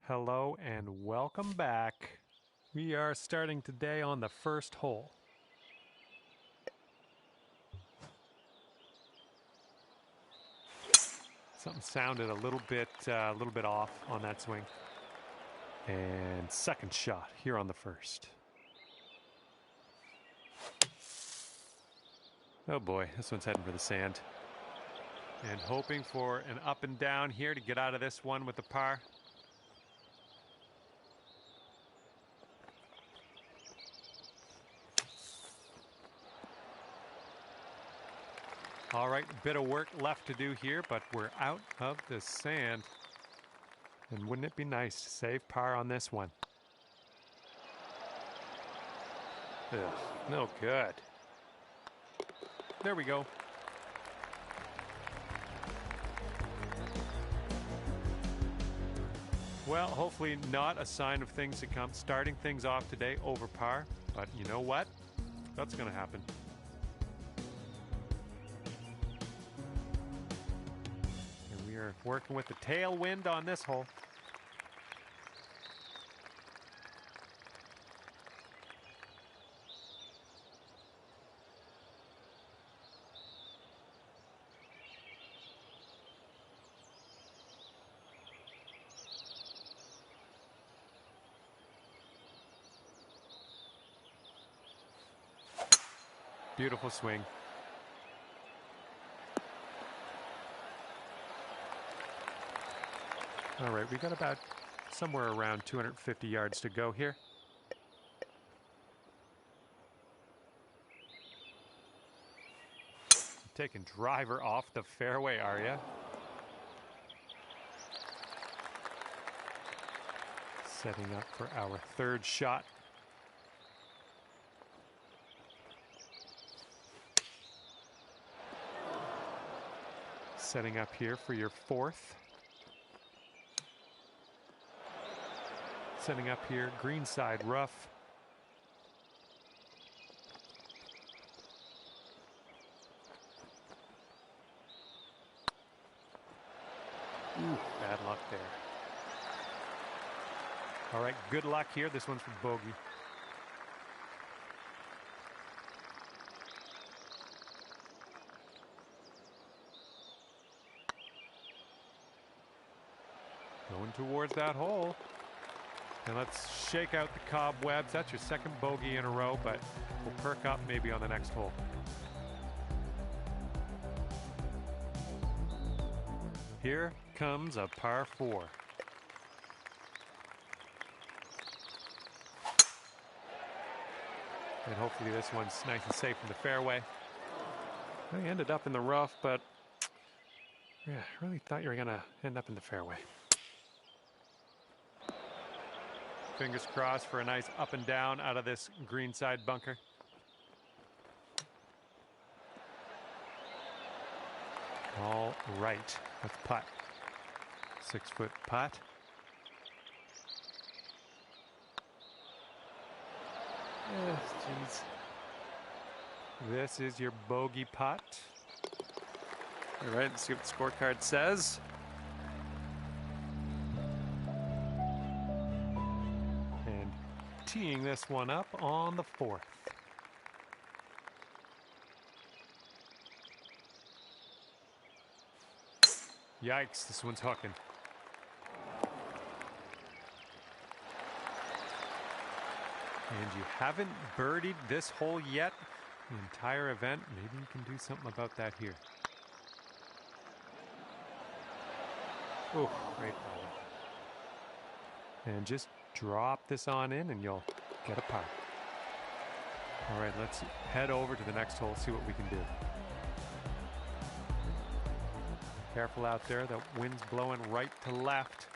Hello and welcome back. We are starting today on the first hole. Something sounded a little bit off on that swing. And second shot here on the first. Oh boy, this one's heading for the sand. And hoping for an up and down here to get out of this one with the par. All right, bit of work left to do here, but we're out of the sand. And wouldn't it be nice to save par on this one? Ugh, no good. There we go. Well, hopefully not a sign of things to come. Starting things off today over par, but you know what? That's going to happen. And we are working with the tailwind on this hole. Beautiful swing. All right, we got about somewhere around 250 yards to go here. Taking driver off the fairway, are ya? Setting up for our third shot. Setting up here for your fourth. Setting up here, greenside rough. Ooh, bad luck there. All right, good luck here. This one's for bogey. Going towards that hole. And let's shake out the cobwebs. That's your second bogey in a row, but we'll perk up maybe on the next hole. Here comes a par 4. And hopefully this one's nice and safe in the fairway. I ended up in the rough, but yeah, I really thought you were going to end up in the fairway. Fingers crossed for a nice up and down out of this greenside bunker. All right, let's putt. 6-foot putt. Jeez. This is your bogey putt. All right, let's see what the scorecard says. And teeing this one up on the 4th. Yikes, this one's hooking. And you haven't birdied this hole yet, the entire event. Maybe you can do something about that here. Oh, great ball. And just drop this on in and you'll get a par. All right, let's head over to the next hole, see what we can do. Careful out there, the wind's blowing right to left.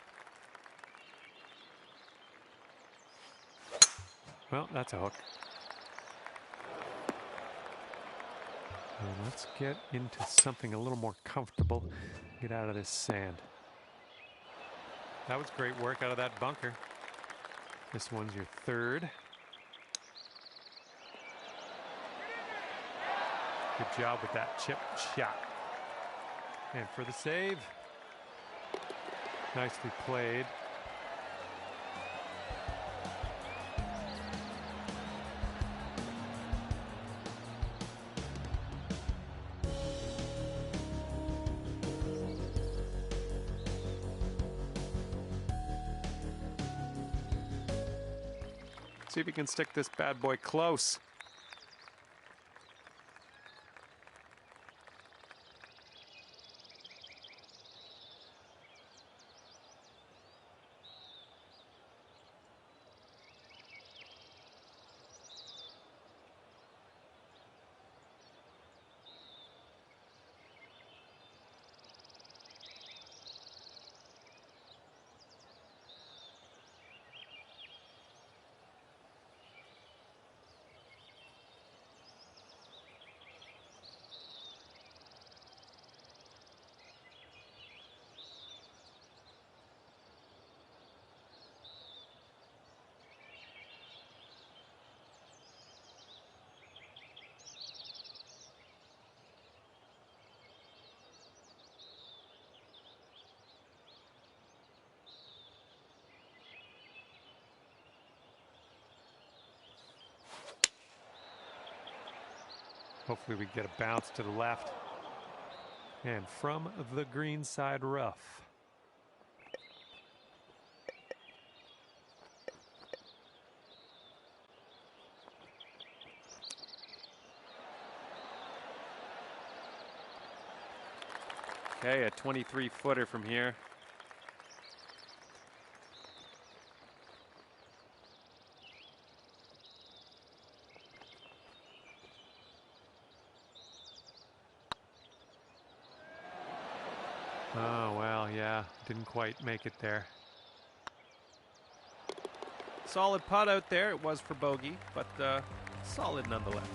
Well, that's a hook. And let's get into something a little more comfortable. Get out of this sand. That was great work out of that bunker. This one's your third. Good job with that chip shot. And for the save. Nicely played. See if you can stick this bad boy close. Hopefully we get a bounce to the left. And from the green side rough. Okay, a 23-footer from here. Oh, well, yeah, didn't quite make it there. Solid putt out there. It was for bogey, but solid nonetheless.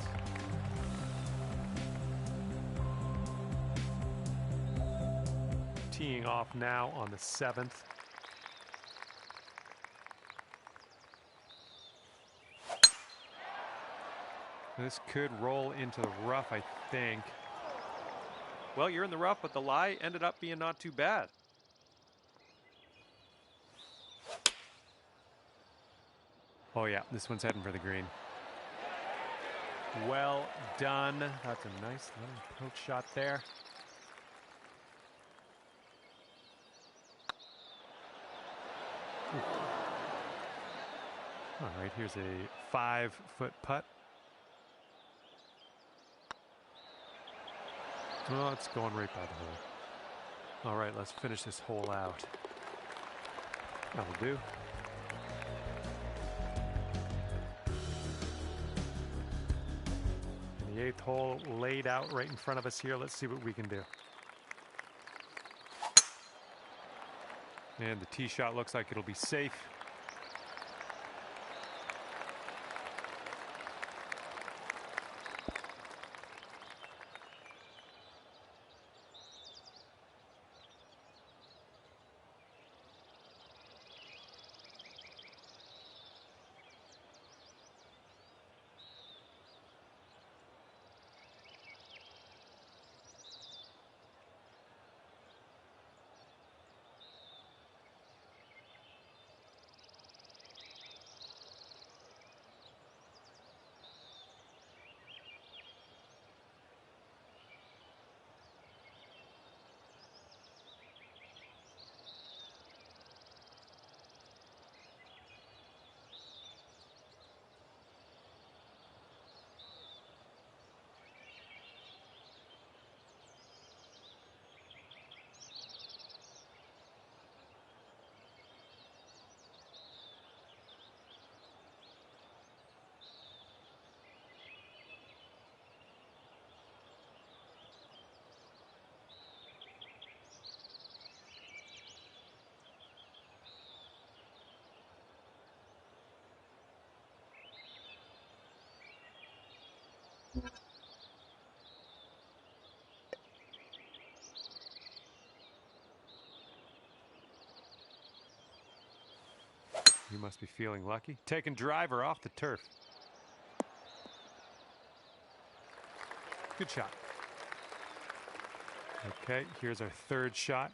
Teeing off now on the 7th. This could roll into the rough, I think. Well, you're in the rough, but the lie ended up being not too bad. Oh yeah, this one's heading for the green. Well done. That's a nice little approach shot there. Ooh. All right, here's a 5-foot putt. Oh, it's going right by the hole. All right, let's finish this hole out. That'll do. And the 8th hole laid out right in front of us here. Let's see what we can do. And the tee shot looks like it'll be safe. You must be feeling lucky. Taking driver off the turf. Good shot. Okay, here's our third shot.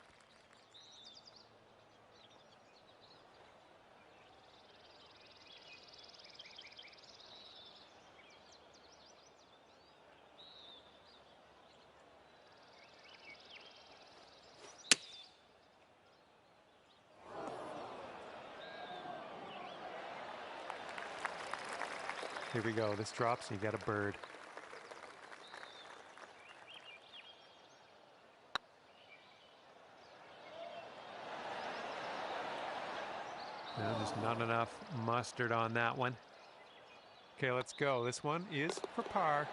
Here we go. This drops and you get a bird. No, just not enough mustard on that one. Okay, let's go. This one is for par.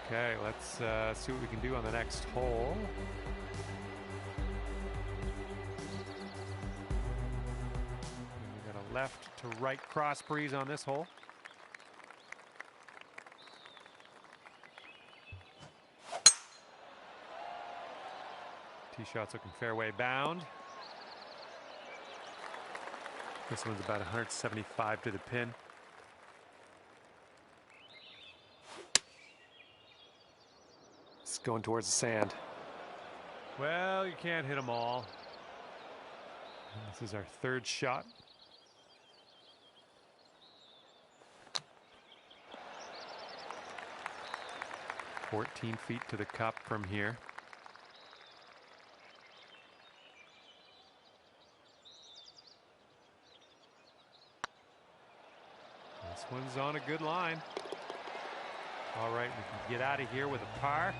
Okay, let's see what we can do on the next hole. We got a left to right cross breeze on this hole. Tee shot's looking fairway bound. This one's about 175 to the pin. It's going towards the sand. Well, you can't hit them all. This is our third shot. "14 feet to the cup from here. This one's on a good line. All right, we can get out of here with a par.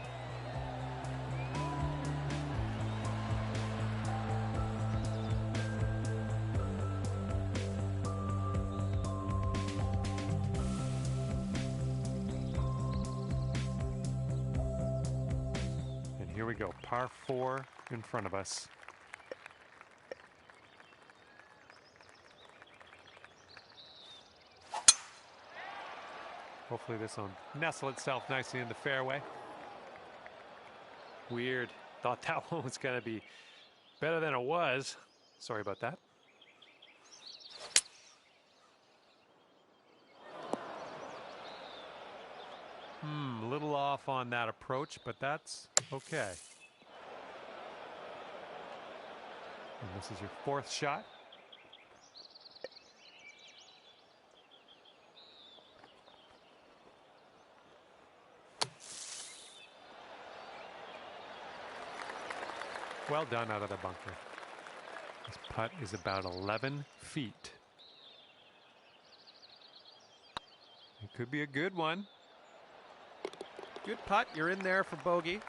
And here we go, par 4 in front of us. Hopefully this will nestle itself nicely in the fairway. Weird. Thought that one was going to be better than it was. Sorry about that. A little off on that approach, but that's okay. And this is your fourth shot. Well done out of the bunker. This putt is about 11 feet. It could be a good one. Good putt. You're in there for bogey.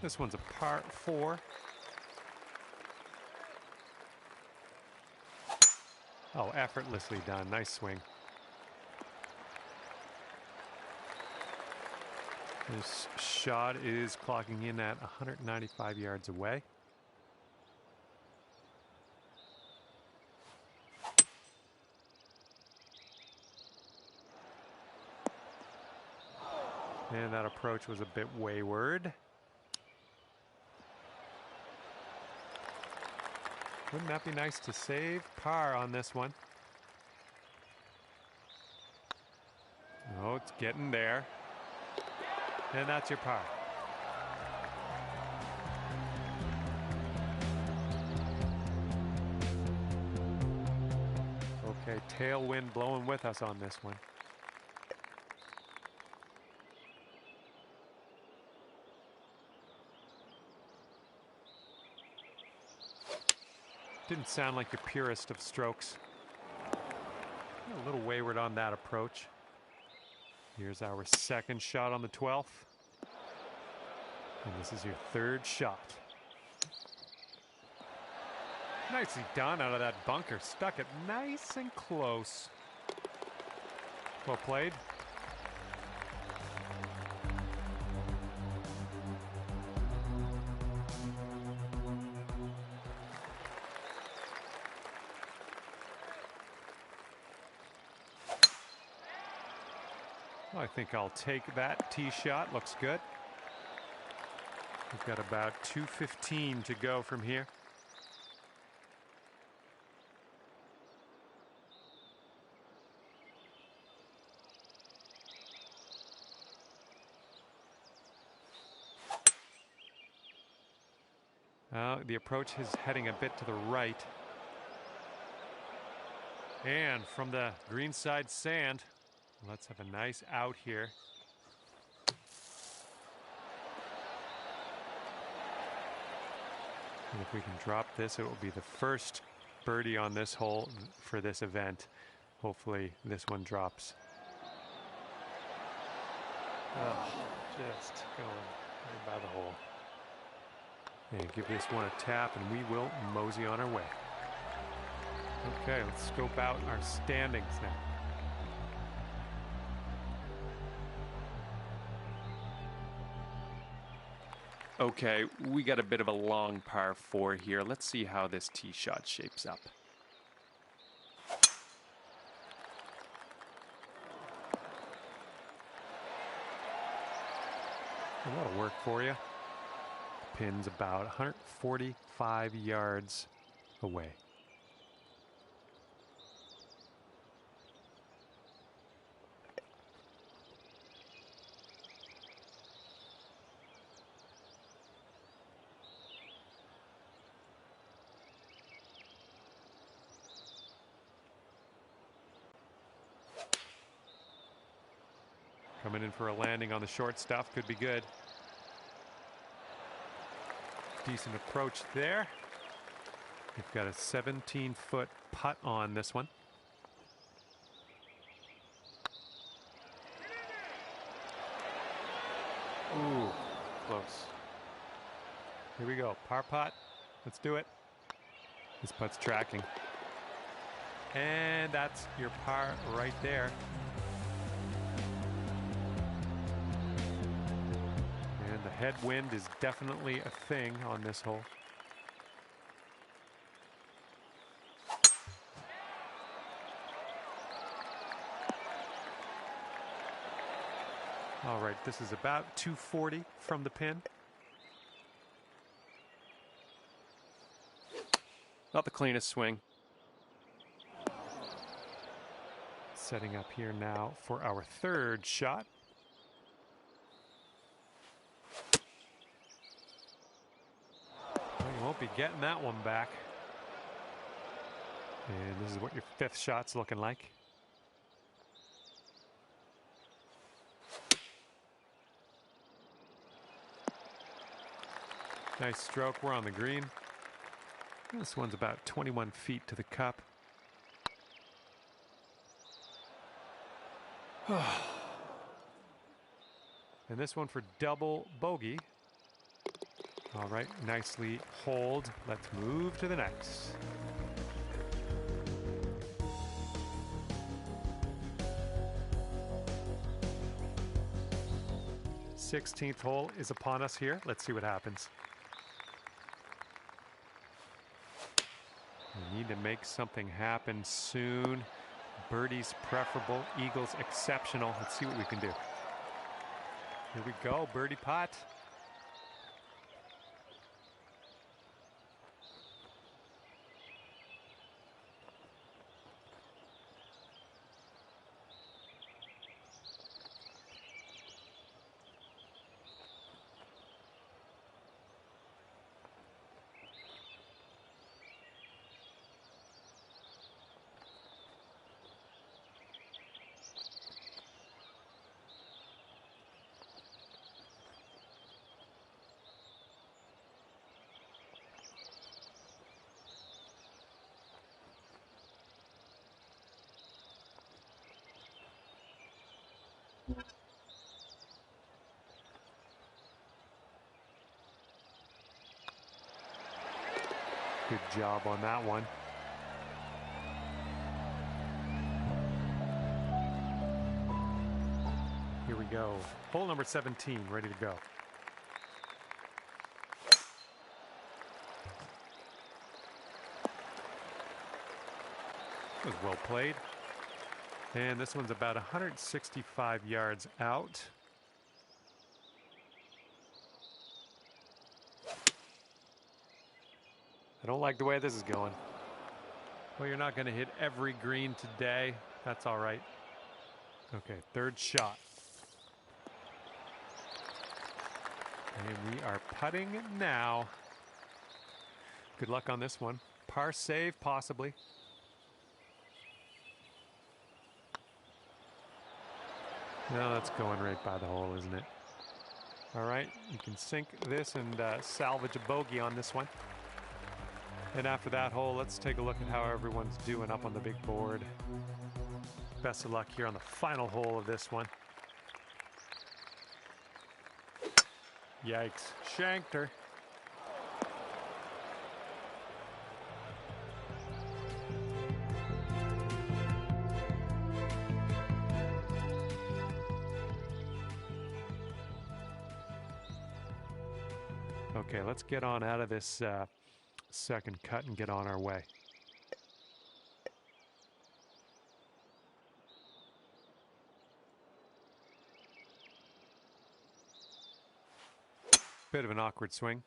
This one's a par 4. Oh, effortlessly done. Nice swing. This shot is clocking in at 195 yards away. And that approach was a bit wayward. Wouldn't that be nice to save par on this one? Oh, it's getting there. And that's your par. Okay, tailwind blowing with us on this one. Didn't sound like the purest of strokes. A little wayward on that approach. Here's our second shot on the 12th. And this is your third shot. Nicely done out of that bunker. Stuck it nice and close. Well played. I think I'll take that tee shot. Looks good. We've got about 2:15 to go from here. The approach is heading a bit to the right. And from the greenside sand, let's have a nice out here. And if we can drop this, it will be the first birdie on this hole for this event. Hopefully this one drops. Oh, just going right by the hole. And give this one a tap and we will mosey on our way. Okay, let's scope out our standings now. Okay, we got a bit of a long par 4 here. Let's see how this tee shot shapes up. That'll work for you. The pin's about 145 yards away. Coming in for a landing on the short stuff, could be good. Decent approach there. We've got a 17-foot putt on this one. Ooh, close. Here we go, par putt. Let's do it. This putt's tracking. And that's your par right there. And the headwind is definitely a thing on this hole. All right, this is about 240 from the pin. Not the cleanest swing. Setting up here now for our third shot. Well, you won't be getting that one back. And this is what your fifth shot's looking like. Nice stroke. We're on the green. This one's about 21 feet to the cup. And this one for double bogey. All right, nicely holed. Let's move to the next. Sixteenth hole is upon us here. Let's see what happens. We need to make something happen soon. Birdie's preferable, eagles exceptional. Let's see what we can do. Here we go, birdie putt. Good job on that one. Here we go. Hole number 17, ready to go. That was well played. And this one's about 165 yards out. I don't like the way this is going. Well, you're not going to hit every green today. That's all right. Okay, third shot. And we are putting now. Good luck on this one. Par save, possibly. No, that's going right by the hole, isn't it? All right, you can sink this and salvage a bogey on this one. And after that hole, let's take a look at how everyone's doing up on the big board. Best of luck here on the final hole of this one. Yikes, shanked her. Okay, let's get on out of this second cut and get on our way. Bit of an awkward swing.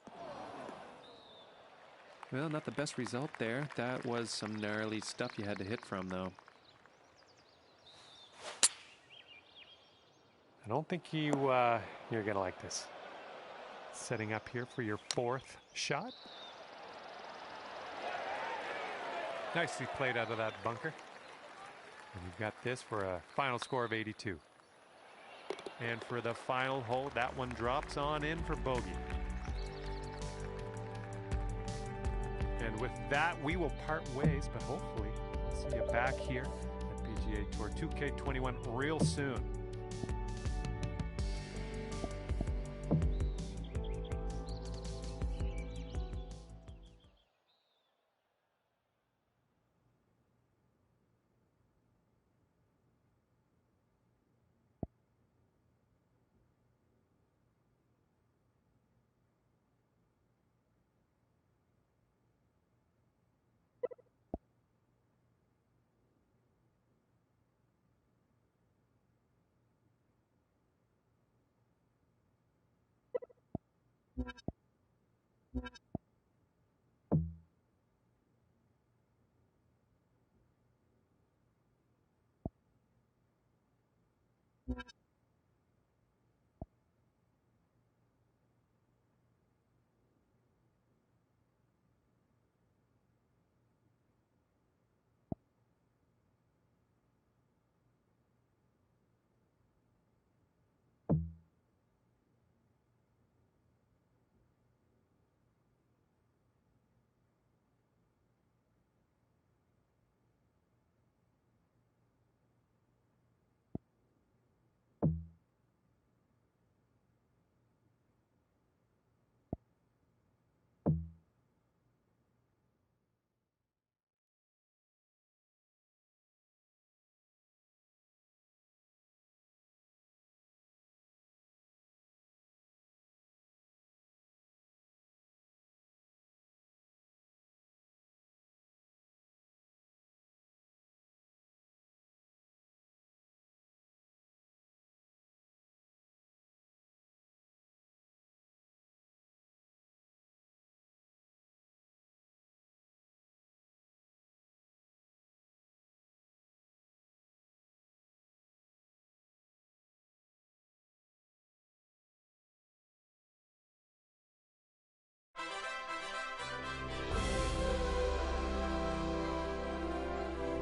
Well, not the best result there. That was some gnarly stuff you had to hit from, though. I don't think you're gonna like this. Setting up here for your fourth shot. Nicely played out of that bunker. And you've got this for a final score of 82. And for the final hole, that one drops on in for bogey. And with that, we will part ways, but hopefully we'll see you back here at PGA Tour 2K21 real soon.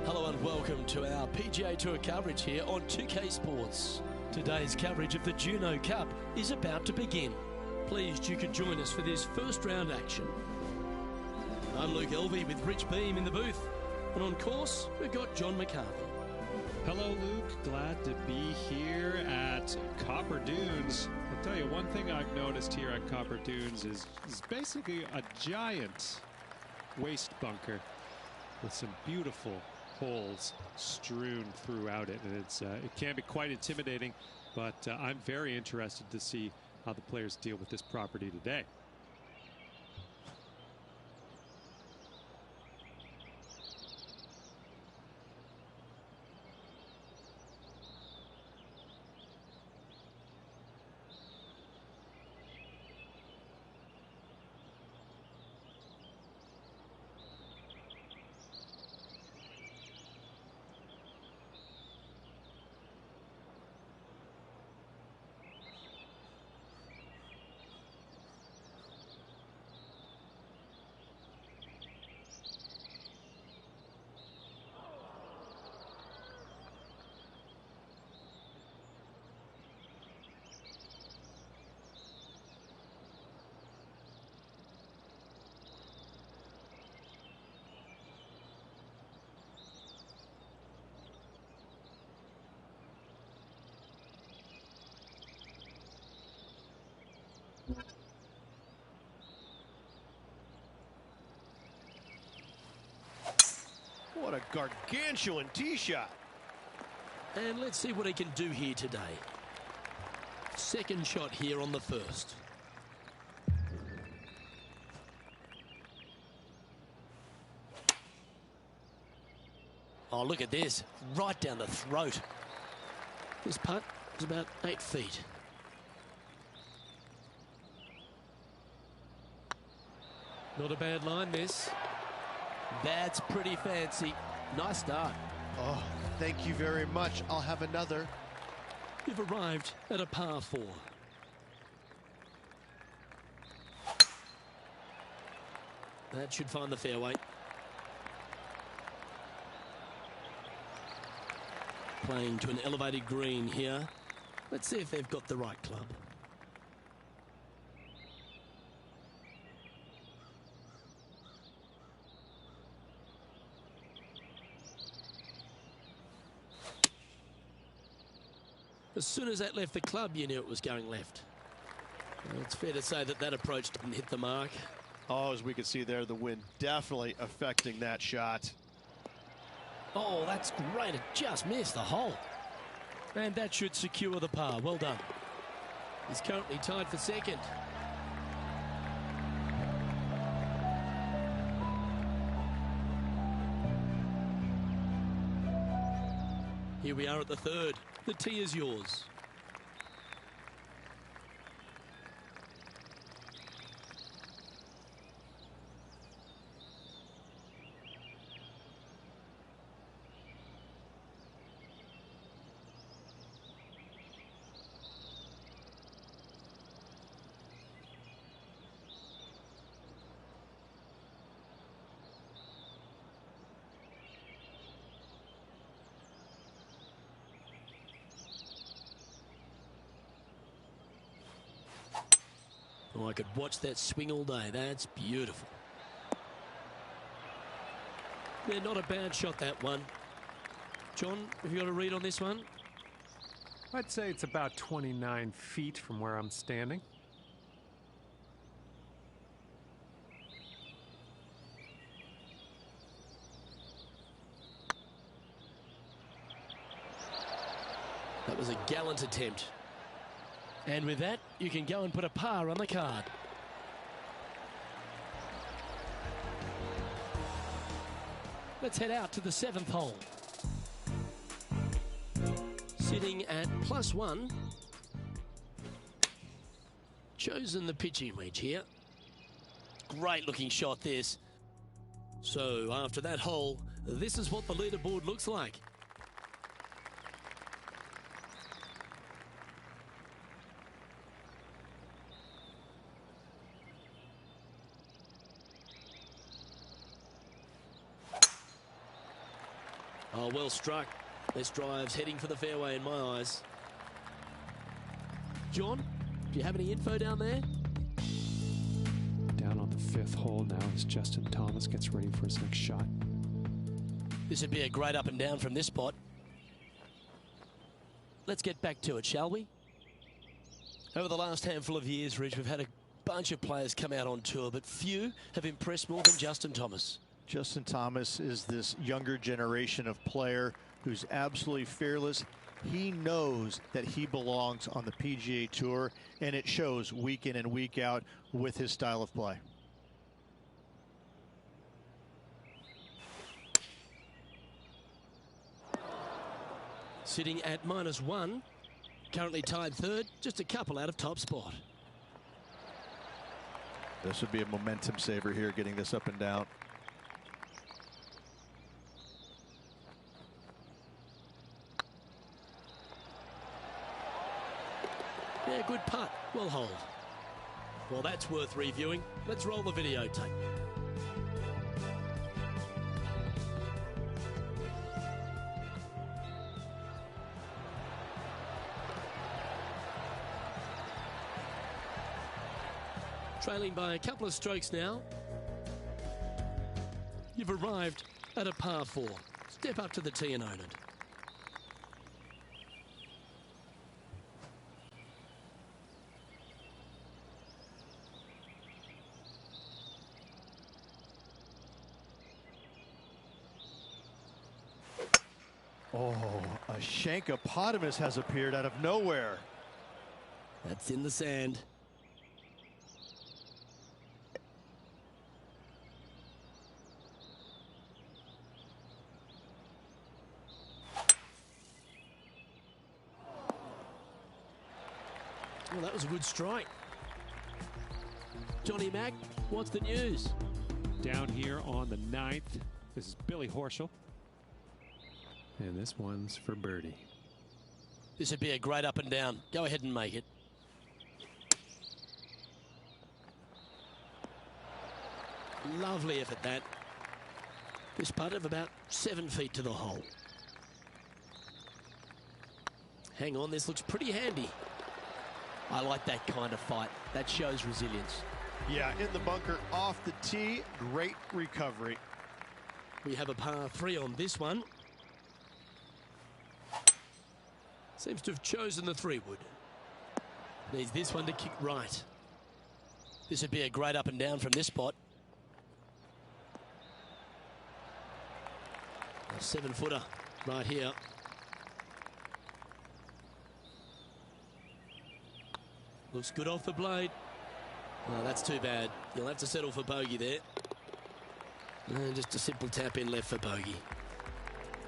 Hello and welcome to our PGA Tour coverage here on 2K Sports. Today's coverage of the Juno Cup is about to begin. Pleased you could join us for this first round action. I'm Luke Elvey with Rich Beam in the booth. And on course, we've got John McCarthy. Hello, Luke. Glad to be here at Copper Dunes. I'll tell you, one thing I've noticed here at Copper Dunes is basically a giant waste bunker with some beautiful holes strewn throughout it. And it can be quite intimidating, but I'm very interested to see how the players deal with this property today. What a gargantuan tee shot. And let's see what he can do here today. Second shot here on the first. Oh, look at this. Right down the throat. This putt is about 8 feet. Not a bad line, this. That's pretty fancy. Nice start. Oh, thank you very much. I'll have another. You've arrived at a par 4. That should find the fairway. Playing to an elevated green here. Let's see if they've got the right club. As soon as that left the club, you knew it was going left. Well, it's fair to say that that approach didn't hit the mark. Oh, as we can see there, the wind definitely affecting that shot. Oh, that's great. It just missed the hole. And that should secure the par. Well done. He's currently tied for second. Here we are at the third. The tee is yours. Oh, I could watch that swing all day. That's beautiful. Yeah, not a bad shot, that one. John, have you got a read on this one? I'd say it's about 29 feet from where I'm standing. That was a gallant attempt. And with that, you can go and put a par on the card. Let's head out to the 7th hole. Sitting at +1. Chosen the pitching wedge here. Great looking shot this. So after that hole, this is what the leaderboard looks like. Oh, well struck. This drive's heading for the fairway in my eyes. John, do you have any info down there? Down on the 5th hole now as Justin Thomas gets ready for his next shot. This would be a great up and down from this spot. Let's get back to it, shall we? Over the last handful of years, Rich, we've had a bunch of players come out on tour, but few have impressed more than Justin Thomas. Justin Thomas is this younger generation of player who's absolutely fearless. He knows that he belongs on the PGA Tour, and it shows week in and week out with his style of play. Sitting at -1, currently tied third, just a couple out of top spot. This would be a momentum saver here, getting this up and down. Yeah, good putt. Well hold. Well, that's worth reviewing. Let's roll the videotape. Trailing by a couple of strokes now. You've arrived at a par 4. Step up to the tee and own it. Oh, a shankopotamus has appeared out of nowhere. That's in the sand. Well, that was a good strike. Johnny Mack, what's the news? Down here on the 9th, this is Billy Horschel. And this one's for birdie. This would be a great up and down. Go ahead and make it. Lovely effort, that. This putt of about 7 feet to the hole. Hang on, this looks pretty handy. I like that kind of fight. That shows resilience. Yeah, in the bunker off the tee. Great recovery. We have a par 3 on this one. Seems to have chosen the 3-wood. Needs this one to kick right. This would be a great up and down from this spot. A 7-footer right here. Looks good off the blade. Oh, that's too bad. You'll have to settle for bogey there. And just a simple tap in left for bogey.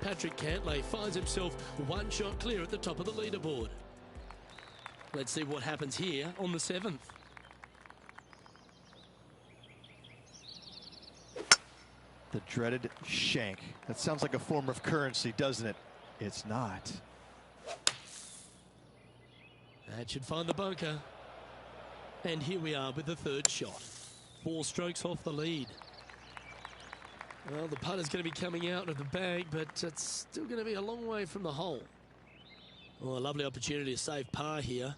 Patrick Cantlay finds himself one shot clear at the top of the leaderboard. Let's see what happens here on the 7th. The dreaded shank. That sounds like a form of currency, doesn't it? It's not. That should find the bunker. And here we are with the 3rd shot. 4 strokes off the lead. Well, the putter's going to be coming out of the bag, but it's still going to be a long way from the hole. Oh, a lovely opportunity to save par here.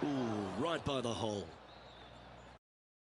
Ooh, right by the hole.